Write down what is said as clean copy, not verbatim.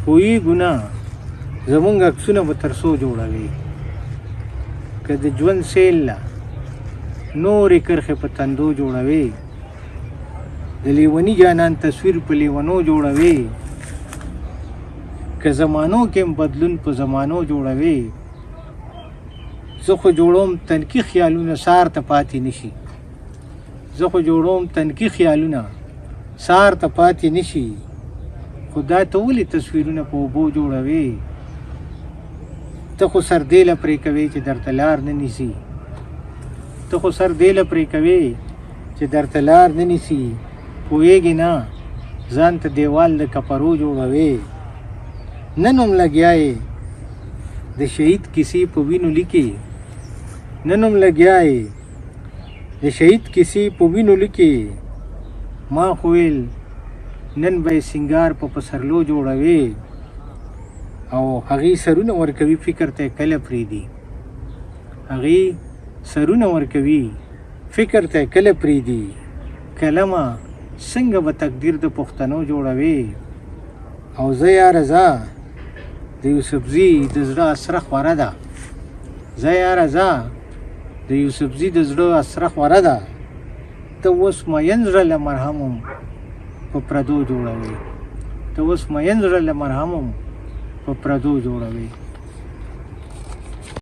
پوی ګناه زمونږ عکسونه به تر څو جوړوي که د ژوند سیل له نورې کرښې په تندو جوړوي د لیوني جانان تصویر په لیونو جوړوي که زمانو کې بدلون په زمانو جوړوي زه خو جوړوم تنکي خیالونه سار ته پاتې نشي سار ته پاتې نشي خدا ته ولې تصویرونه په اوبو جوړوي ته خو سر دیله پرې کوي چې درته لار نه نیسي پوهېږې نه ځان ته دیوال د کپرو جوړوي نن هم لګیا یې د شهید کیسې په وینو لیکې ما خو ویل نن به یې سینګار په پسرلو جوړوي او هغې سرونه ورکوي فکر ته کله پرېږدي کلمه څنګه به تقدیر د پښتنو جوړوي او زه یاره د یوسفزي د زړه اسره خوره ده ته اوس مین زړه له مرهمم په پردو جوړوي